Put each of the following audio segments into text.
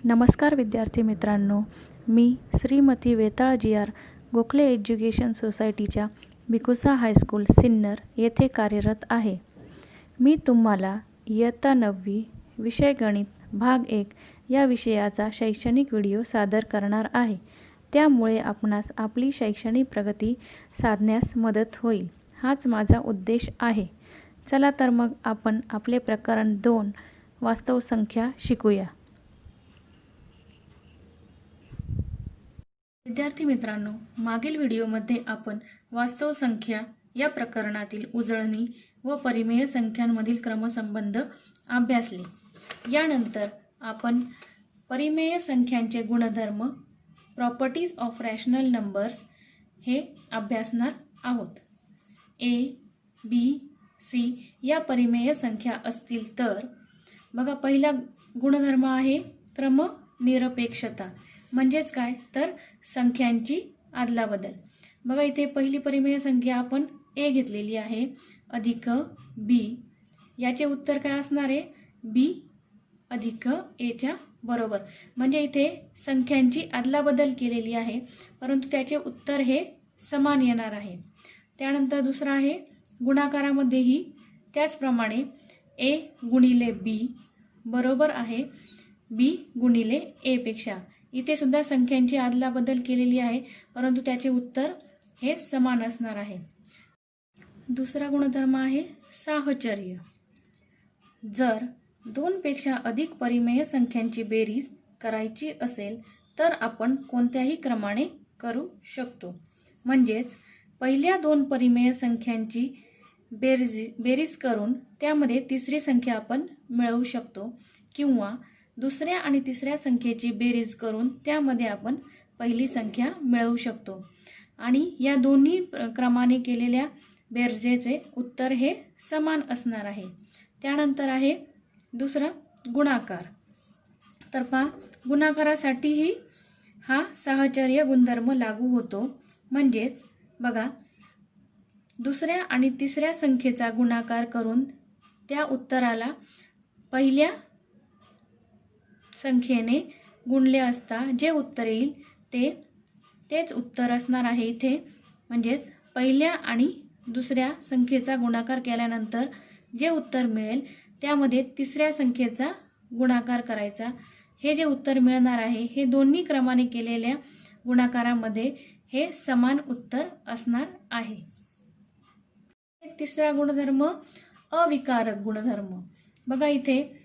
नमस्कार विद्यार्थी मित्रांनो, मी श्रीमती वेताळ जी.आर. गोखले एज्युकेशन सोसायटीच्या भिकुसा हायस्कूल सिन्नर येथे कार्यरत आहे. मी तुम्हाला इयत्ता 9वी विषय गणित भाग 1 या विषयाचा शैक्षणिक व्हिडिओ सादर करणार आहे. त्यामुळे आपणास आपली शैक्षणिक प्रगती साधण्यास मदत होईल, हाच माझा उद्देश आहे. चला तर मग आपण आपले प्रकरण 2 वास्तव संख्या शिकूया. विद्यार्थी मित्रांनो, मागील व्हिडिओमध्ये आपण वास्तव संख्या या प्रकरणातील उजळणी व परिमेय संख्यांमधील क्रमसंबंध अभ्यासले. यानंतर आपण परिमेय संख्यांचे गुणधर्म, प्रॉपर्टीज ऑफ रॅशनल नंबर्स हे अभ्यासणार आहोत. ए, बी, सी या परिमेय संख्या असतील तर बघा, पहिला गुणधर्म आहे क्रमनिरपेक्षता. म्हणजेच काय तर संख्यांची आदलाबदल. बघा, इथे पहिली परिमेय संख्या आपण ए घेतलेली आहे अधिक बी. याचे उत्तर काय असणार आहे? बी अधिक एच्या बरोबर. म्हणजे इथे संख्यांची आदलाबदल केलेली आहे, परंतु त्याचे उत्तर हे समान येणार आहे. त्यानंतर दुसरा आहे गुणाकारामध्येही त्याचप्रमाणे ए गुणिले बी बरोबर आहे बी गुणिले ए पेक्षा. इथे सुद्धा संख्यांची आदलाबदल केलेली आहे, परंतु त्याचे उत्तर हे समान असणार आहे. दुसरा गुणधर्म आहे साहचर्य. जर 2 पेक्षा अधिक परिमेय संख्यांची बेरीज करायची असेल तर आपण कोणत्याही क्रमाने करू शकतो. म्हणजेच पहिल्या 2 परिमेय संख्यांची बेरीज करून त्यामध्ये तिसरी संख्या आपण मिळवू शकतो, किंवा दुसऱ्या आणि तिसऱ्या संख्येची बेरीज करून त्यामध्ये आपण पहिली संख्या मिळवू शकतो. आणि या दोन्ही क्रमाने केलेल्या बेरजेचे उत्तर हे समान असणार आहे. त्यानंतर आहे दुसरा गुणाकार. तर पहा, गुणाकारासाठीही हा साहचर्य गुणधर्म लागू होतो. म्हणजेच बघा, दुसऱ्या आणि तिसऱ्या संख्येचा गुणाकार करून त्या उत्तराला पहिल्या संख्येने गुणले असता जे उत्तर येईल तेच उत्तर असणार आहे इथे. म्हणजेच पहिल्या आणि दुसऱ्या संख्येचा गुणाकार केल्यानंतर जे उत्तर मिळेल त्यामध्ये तिसऱ्या संख्येचा गुणाकार करायचा. हे जे उत्तर मिळणार आहे हे दोन्ही क्रमाने केलेल्या गुणाकारामध्ये हे समान उत्तर असणार आहे. तिसरा गुणधर्म अविकारक गुणधर्म. बघा, इथे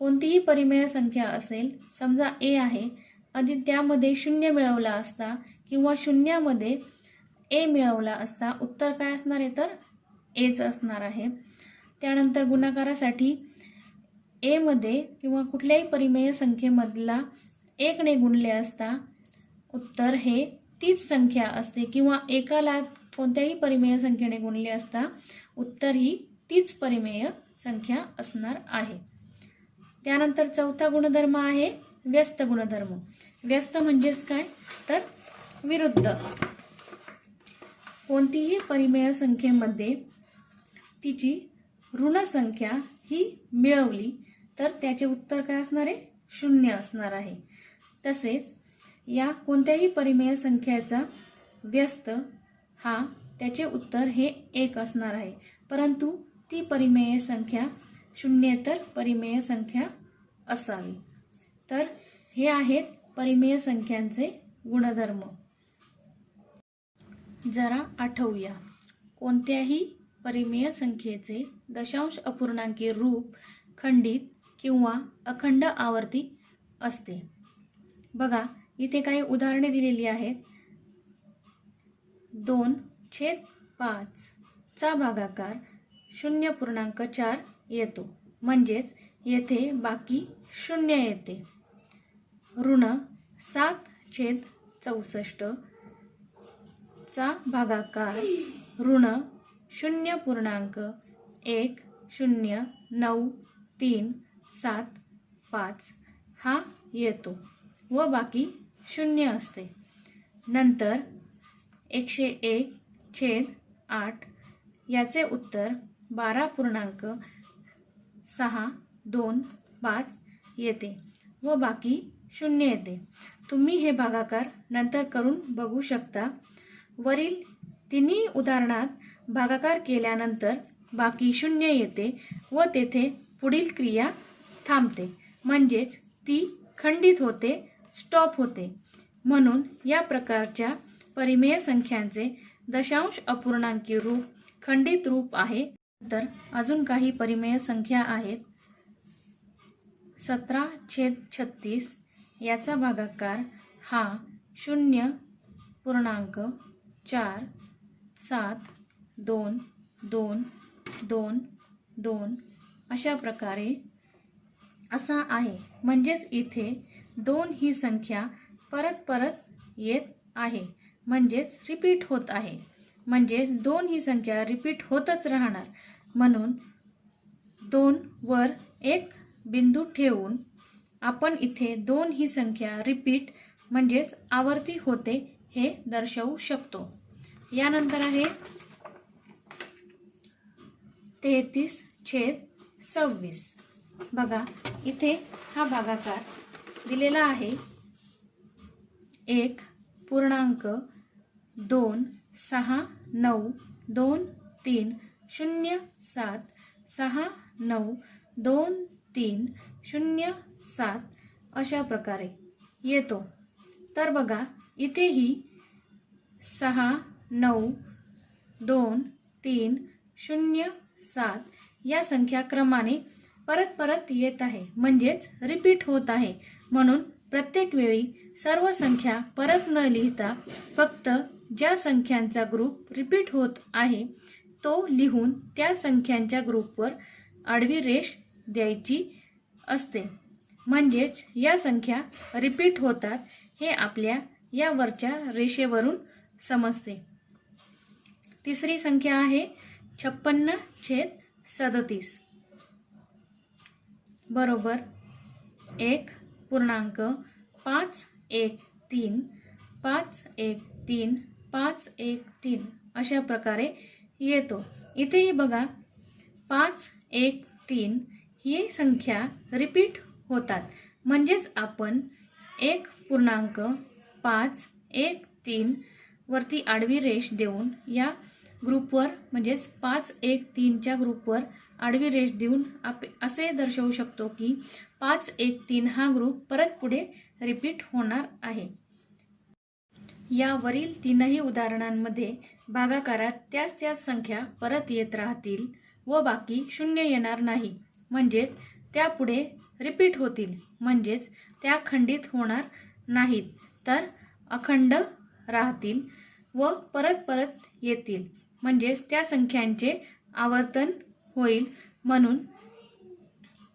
कोणतीही परिमेय संख्या असेल, समजा ए आहे आणि त्यामध्ये 0 मिळवला असता किंवा शून्यामध्ये ए मिळवला असता, उत्तर काय असणार आहे तर एच असणार आहे. त्यानंतर गुणाकारासाठी ए मध्ये किंवा कुठल्याही परिमेय संख्येमधला 1 ने गुणले असता उत्तर हे तीच संख्या असते, किंवा एकाला कोणत्याही परिमेय संख्येने गुणले असता उत्तर ही तीच परिमेय संख्या असणार आहे. त्यानंतर चौथा गुणधर्म आहे व्यस्त गुणधर्म. व्यस्त म्हणजेच काय तर विरुद्ध. कोणतीही परिमेय संख्येमध्ये तिची ऋण संख्या ही मिळवली तर त्याचे उत्तर काय असणार आहे? 0 असणार आहे. तसेच या कोणत्याही परिमेय संख्येचा व्यस्त हा त्याचे उत्तर हे 1 असणार आहे, परंतु ती परिमेय संख्या शून्येतर परिमेय संख्या असावी. तर हे आहेत परिमेय संख्यांचे गुणधर्म. जरा आठवूया, कोणत्याही परिमेय संख्येचे दशांश अपूर्णांकी रूप खंडित किंवा अखंड आवर्ती असते. बघा, इथे काही उदाहरणे दिलेली आहेत. 2/5 चा भागाकार 0.4 येतो, म्हणजेच येथे बाकी 0 येते. ऋण 7/64 चा भागाकार ऋण 0.10937 हा येतो व बाकी 0 असते. नंतर 101/8 याचे उत्तर 12.625 येते व बाकी शून्य येते. तुम्ही हे भागाकार नंतर करून बघू शकता. वरील तिन्ही उदाहरणात भागाकार केल्यानंतर बाकी शून्य येते व तेथे पुढील क्रिया थांबते, म्हणजेच ती खंडित होते, स्टॉप होते. म्हणून या प्रकारच्या परिमेय संख्यांचे दशांश अपूर्णांकी रूप खंडित रूप आहे. तर अजून काही परिमेय संख्या आहेत. 17/36 याचा भागाकार हा 0.472222 अशा प्रकारे असा आहे. म्हणजेच इथे 2 ही संख्या परत परत येत आहे, म्हणजेच रिपीट होत आहे. म्हणजेच 2 ही संख्या रिपीट होतच राहणार. म्हणून 2 वर एक बिंदू ठेवून आपण इथे 2 ही संख्या रिपीट म्हणजेच आवर्ती होते हे दर्शवू शकतो. यानंतर आहे 33/26. बघा इथे हा भागाकार दिलेला आहे. 1.692307692307 अशा प्रकारे येतो. तर बघा इथेही 692307 या संख्या क्रमाने परत परत येत आहे, म्हणजेच रिपीट होत आहे. म्हणून प्रत्येक वेळी सर्व संख्या परत न लिहिता फक्त ज्या संख्यांचा ग्रुप रिपीट होत आहे तो लिहून त्या संख्यांच्या ग्रुपवर आडवी रेष द्यायची असते. म्हणजेच या संख्या रिपीट होतात हे आपल्या या वरच्या रेषेवरून समजते. तिसरी संख्या आहे 56/37 बरोबर 1.513513513 अशा प्रकारे येतो. इथेही बघा 513 ही संख्या रिपीट होतात. म्हणजेच आपण 1.513 वरती आडवी रेष देऊन या ग्रुपवर म्हणजेच 513च्या ग्रुपवर आडवी रेष देऊन असे दर्शवू शकतो की 513 हा ग्रुप परत पुढे रिपीट होणार आहे. या वरील तीनही उदाहरणांमध्ये भागाकारात त्याच संख्या परत येत राहतील व बाकी शून्य येणार नाही. म्हणजेच त्या पुढे रिपीट होतील, म्हणजेच त्या खंडित होणार नाहीत, तर अखंड राहतील व परत परत येतील, म्हणजेच त्या संख्यांचे आवर्तन होईल. म्हणून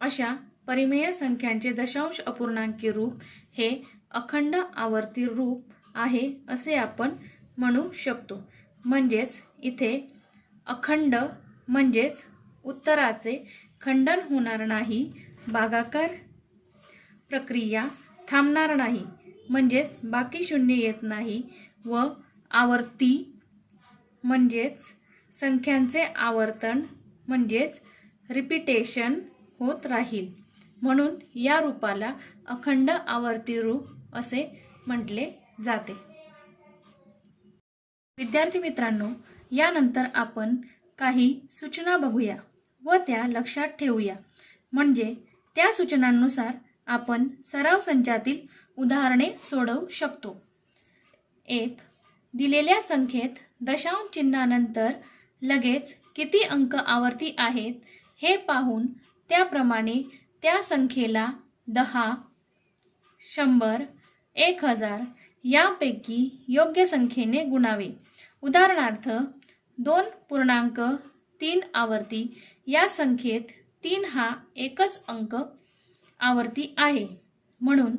अशा परिमेय संख्यांचे दशांश अपूर्णांकी रूप हे अखंड आवर्ती रूप आहे असे आपण म्हणू शकतो. म्हणजेच इथे अखंड म्हणजेच उत्तराचे खंडन होणार नाही, भागाकार प्रक्रिया थांबणार नाही, म्हणजेच बाकी शून्य येत नाही व आवर्ती म्हणजेच संख्यांचे आवर्तन म्हणजेच रिपीटेशन होत राहील. म्हणून या रूपाला अखंड आवर्ती रूप असे म्हटले जाते. विद्यार्थी मित्रांनो, यानंतर आपण काही सूचना बघूया व त्या लक्षात ठेवूया. म्हणजे त्या सूचनांनुसार आपण सराव संचातील उदाहरणे सोडवू शकतो. 1. दिलेल्या संख्येत दशांश चिन्हानंतर लगेच किती अंक आवर्ती आहेत हे पाहून त्याप्रमाणे त्या संख्येला 10, 100, 1000 यापैकी योग्य संख्येने गुणावे. उदाहरणार्थ 2.3 आवर्ती या संख्येत 3 हा एकच अंक आवर्ती आहे. म्हणून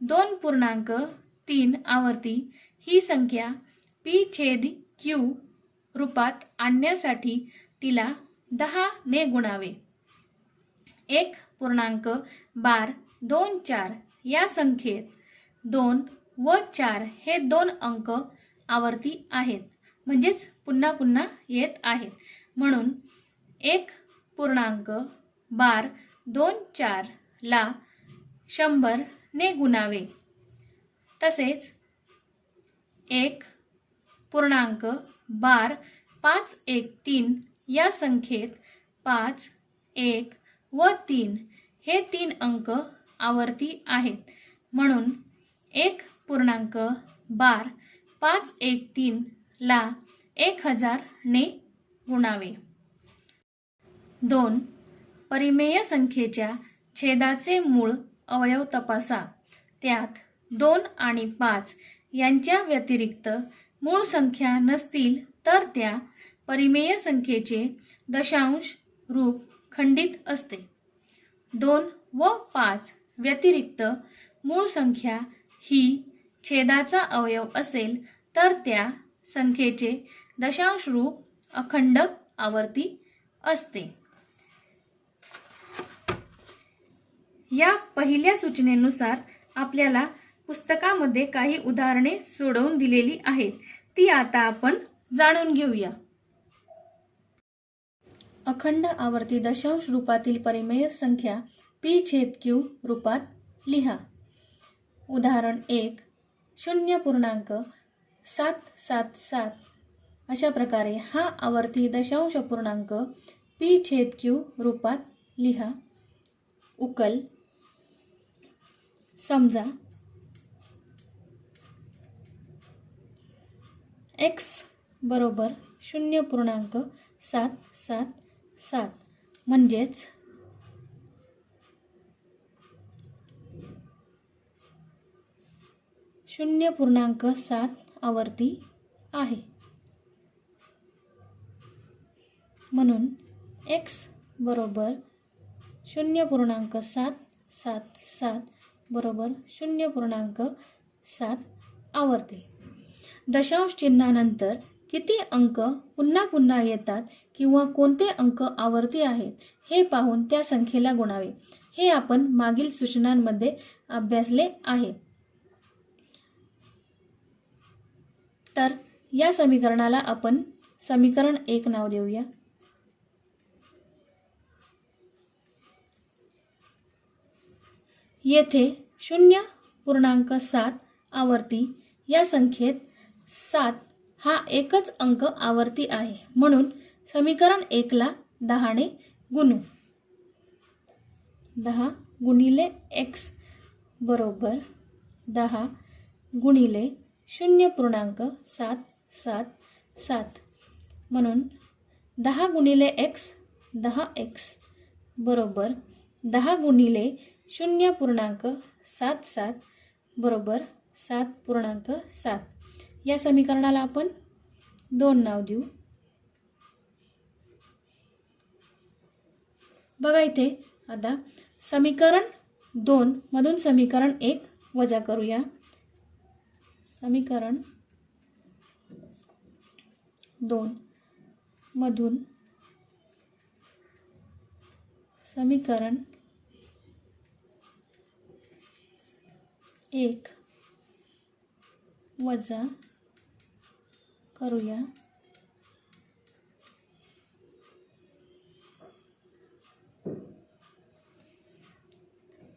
2.3 आवर्ती ही संख्या p/q रूपात आणण्यासाठी तिला 10 ने गुणावे. 1.1224 या संख्येत 2 व 4 हे 2 अंक आवर्ती आहेत, म्हणजेच पुन्हा पुन्हा येत आहेत. म्हणून 1.1224 ला 100 ने गुणावे. तसेच 1.12 या संख्येत 5, 1 व 3 हे 3 अंक आवर्ती आहेत. म्हणून 1.12513 ला 1000 ने गुणावे. 2. परिमेय संख्येच्या छेदाचे मूळ अवयव तपासा. त्यात 2 आणि 5 यांच्या व्यतिरिक्त मूळ संख्या नसतील तर त्या परिमेय संख्येचे दशांश रूप खंडित असते. 2 व 5 व्यतिरिक्त मूळ संख्या ही छेदाचा अवयव असेल तर त्या संख्येचे दशांश रूप अखंड आवर्ती असते. या पहिल्या सूचनेनुसार आपल्याला पुस्तकामध्ये काही उदाहरणे सोडवून दिलेली आहेत. ती आता आपण जाणून घेऊया. अखंड आवर्ती दशांश रूपातील परिमेय संख्या p/q रूपात लिहा. उदाहरण 1 0.777 अशा प्रकारे हा आवर्ती दशांश अपूर्णांक p/q रूपात लिहा. उकल. समजा x बरोबर 0.777 म्हणजेच .7 आवर्ती आहे. म्हणून x बरोबर 0.777 बरोबर 0.7 आवर्ती. दशांश चिन्हानंतर किती अंक पुन्हा पुन्हा येतात किंवा कोणते अंक आवर्ती आहेत हे पाहून त्या संख्येला गुणावे. हे आपण मागील सूचनांमध्ये अभ्यासले आहे. तर या समीकरणाला आपण समीकरण 1 नाव देऊया. येथे 0.7 आवर्ती या संख्येत 7 हा एकच अंक आवर्ती आहे. म्हणून समीकरण 1 ला 10 ने गुणू. 10 गुणिले x बरोबर 10 गुणिले 0.777 म्हणून 10 गुणिले x 10x बरोबर 10 गुणिले 0.77 बरोबर 7.7. या समीकरणाला आपण 2 नाव देऊ. बघा इथे आता समीकरण 2 मधून समीकरण 1 वजा करूया. समीकरण 2 मधून समीकरण 1 वजा करूया.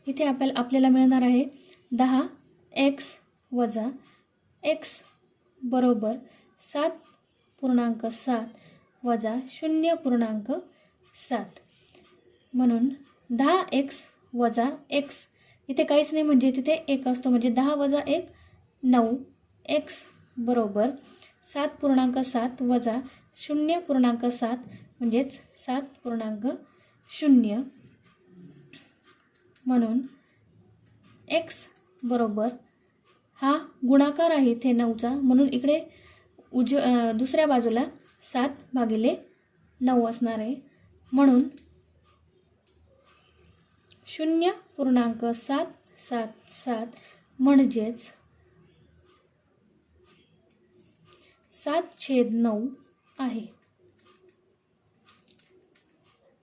इथे आपल्याला मिळणार आहे 10x वजा x बरोबर 7.7 वजा 0.7 म्हणून 10x वजा x इथे काहीच नाही म्हणजे तिथे 1 असतो म्हणजे 10 वजा 1 9x बरोबर 7.7 वजा 0.7 म्हणजेच 7.0 म्हणून x बरोबर हा गुणाकार आहे इथे 9चा म्हणून इकडे दुसऱ्या बाजूला 7/9 असणार आहे. म्हणून 0.777 म्हणजेच 7/9 आहे.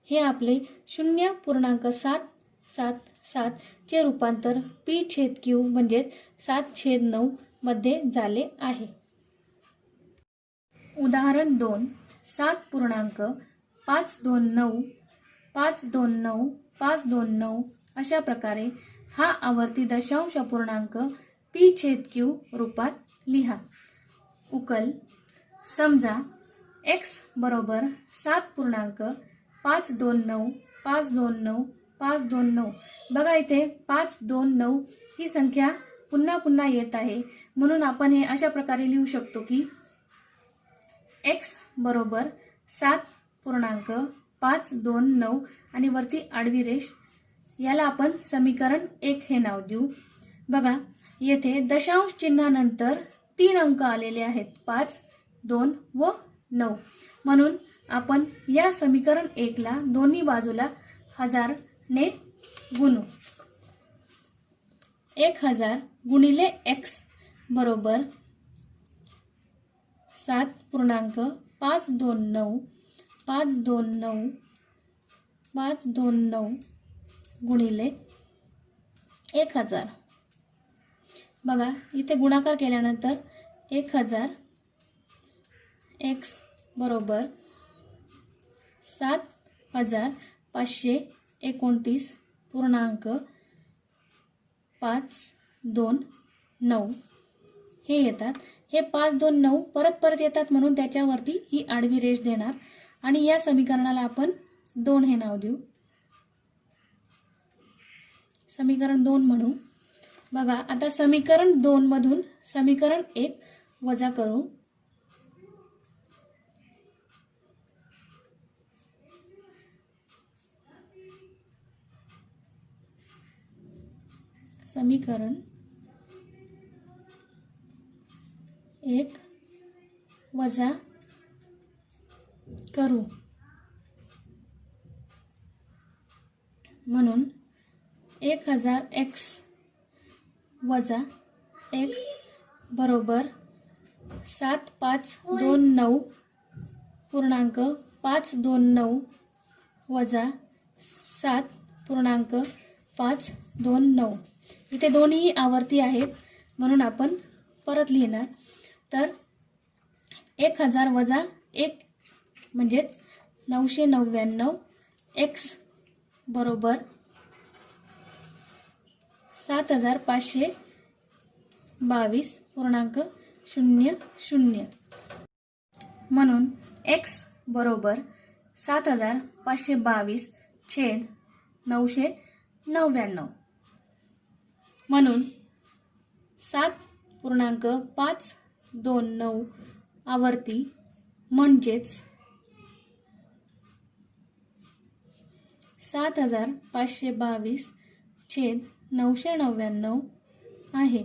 हे आपले 0.777 चे रूपांतर p/q म्हणजे 7/9 मध्ये झाले आहे. उदाहरण 2 7.529 529 529 अशा प्रकारे हा आवर्ती दशांश अपूर्णांक p/q रूपात लिहा. उकल. समजा x बरोबर 7.529,529,529. बघा इथे 529 ही संख्या पुन्हा पुन्हा येत आहे, म्हणून आपण हे अशा प्रकारे लिहू शकतो की x बरोबर 7.529 आणि वरती आडवी रेष, याला आपण समीकरण 1 हे नाव देऊ. बघा येथे दशांश चिन्हानंतर 3 अंक आलेले आहेत, 5, 2 व 9. म्हणून आपण या समीकरण 1 ला दोन्ही बाजूला 1000 ने गुणू. 1000 गुणिले x बरोबर 7.529,529,529 गुणिले 1000. बघा इथे गुणाकार केल्यानंतर 1000 x बरोबर 7,529.529 हे येतात. हे 529 परत येतात, म्हणून त्याच्यावरती ही आडवी रेष देणार आणि या समीकरणाला आपण 2 हे नाव देऊ. समीकरण 2 म्हणू. बघा आता समीकरण 2 मधून समीकरण 1 वजा करू. समीकरण 1 वजा करू. म्हणून 1000 x वजा x बरोबर 7,529.529 वजा 7.529. इथे दोन्ही आवर्ती आहेत, म्हणून आपण परत लिहिणार. तर 1000 वजा 1 म्हणजेच 999. x बरोबर 7,522.00. म्हणून x बरोबर 7,522/999. म्हणून 7.529 आवर्ती म्हणजेच 7,522/999 आहे.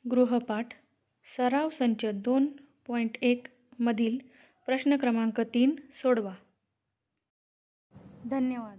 गृहपाठ सराव संच 2.1 मधील प्रश्न क्रमांक 3 सोडवा. धन्यवाद.